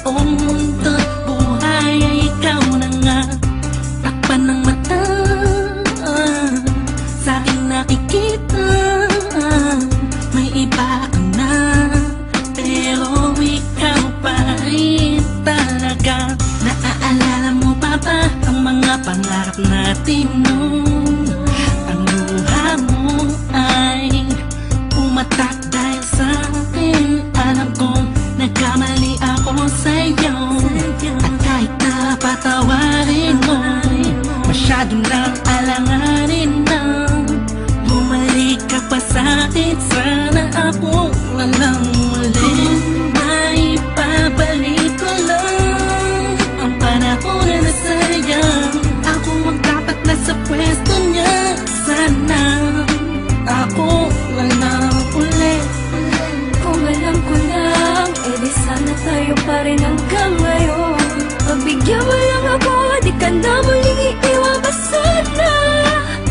buong mundo't buhay ay ikaw na nga. Takpan ng mata, sa aking nakikita, may iba ka na, pero ikaw pa rin talaga. Naaalala mo pa ba ang mga pangarap natin noon? Ang luha mo ay umatak dahil sa akin. Alam kong nagkamali ako sa'yo, at kahit napatawarin mo, masyado nang alanganin na bumalik ka pa sa'kin. Sana ako walang muli. May babalik ko lang ang panahon na nasayang. Ako ang dapat nasa pwesto niya. Sana ako walang uli. Kung alam ko lang, edi sana tayo pa rin hanggang ngayon. Pagbigyan mo lang ako, di ka na muling iiwan pa sana.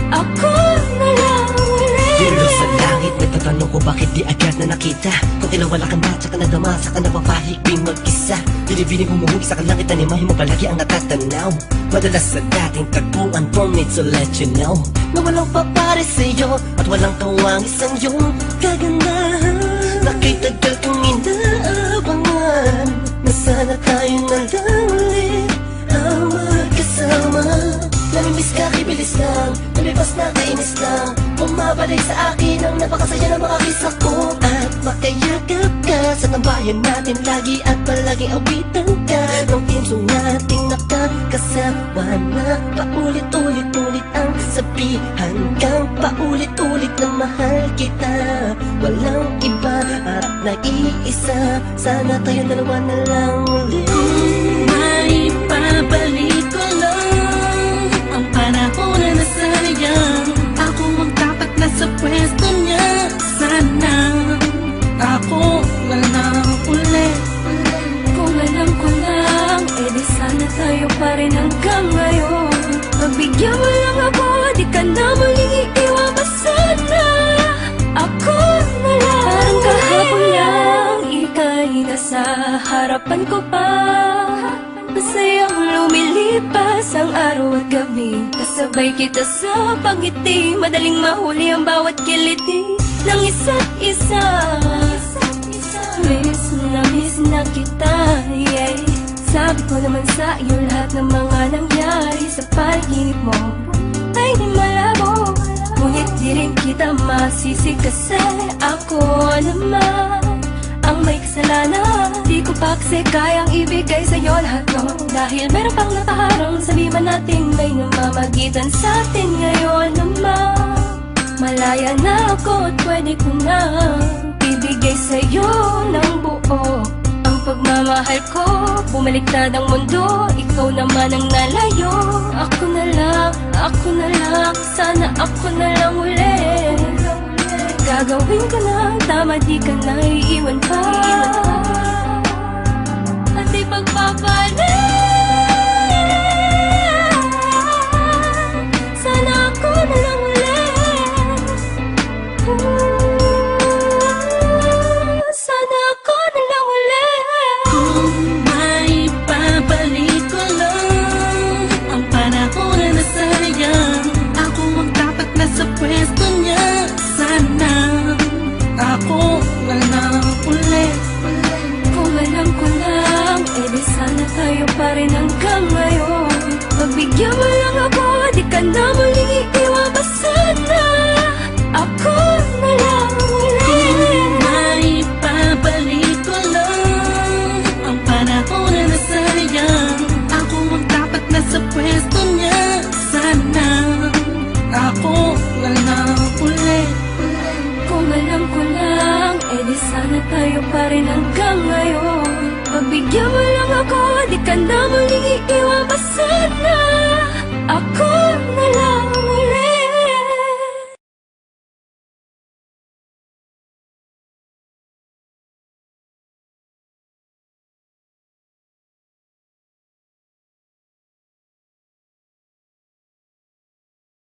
Ako na lang ulit. Yelo sa langit, nagtatanong ko bakit di agad na nakita. Kung tinawala ka na, tsaka nadama, saka napapahigping mag-isa. Binibining humuhugi sa kalangit, animahin mo palagi ang natatanaw. Madalas sa dating tagpuan, don't need to let you know na walang papare sa'yo at walang kawang isang yung kagandahan. Nakitagal kong inaabangan na sana tayo na lang ulit ang magkasama. Namimiss ka, kibilis lang, lumibas na kainis lang. Bumabalik sa akin ang napakasaya ng mga kisa ko. At makayagap ka sa tambayan natin lagi, at palaging awitan ka ng tinsong nating nakakasama na paulit-ulit-ulit ang sabihan kang paulit-ulit na mahal kita. Walang iba at nag-iisa, sana tayo dalawa na lang ulit. May babalik ko lang ang panahon na nasayang. Ako ang dapat nasa pwesto niya. Sana ako walang uli. Kung alam ko lang, edi sana tayo pa rin hanggang ngayon. Pagbigyan mo lang ako, di ka na muling iiwan pa sana. Ako na lang. Parang kahapon lang, ika'y nasa harapan ko pa. Masayang lumilipas ang araw at gabi. Kasabay kita sa pangiti, madaling mahuli ang bawat kiliti ng isa't isa. Miss na kita, yeah. Sabi ko naman sa iyo lahat ng mga nangyari sa panaginip mo ay di malabo. Ngunit di rin kita masisi kasi ako naman ang may kasalanan. Di ko pa kasi kayang ibigay sa'yo lahat to, dahil meron pang nakaharang. Sabi man natin may namamagitan sa atin ngayon naman. Malaya na ako at pwede ko na ibigay sa'yo ng buo ang pagmamahal ko. Bumaliktad ang mundo, ikaw naman ang nalayo. Ako na lang, sana ako na lang ulit. Gagawin ko na tama, di ka na iiwan pa. At di pagpapalit. Sana ako na lang ulit. Sana ako na lang ulit. Kung may babalik ko lang ang panahon na nasayang. Ako ang dapat nasa pwesto niya. Sana ako walang uli. Kung alam ko lang, edi sana tayo pa rin hanggang ngayon. Pagbigyan mo lang ako, di ka na muling iiwan pa sana. Ako na lang ulit. May babalik ko lang ang panahon na nasayang. Ako ang dapat nasa pwesto niya. Sana ako walang uli. Kung alam ko lang, edi sana tayo pa rin hanggang ngayon. Pagbigyan mo lang ako, di ka na muling iiwan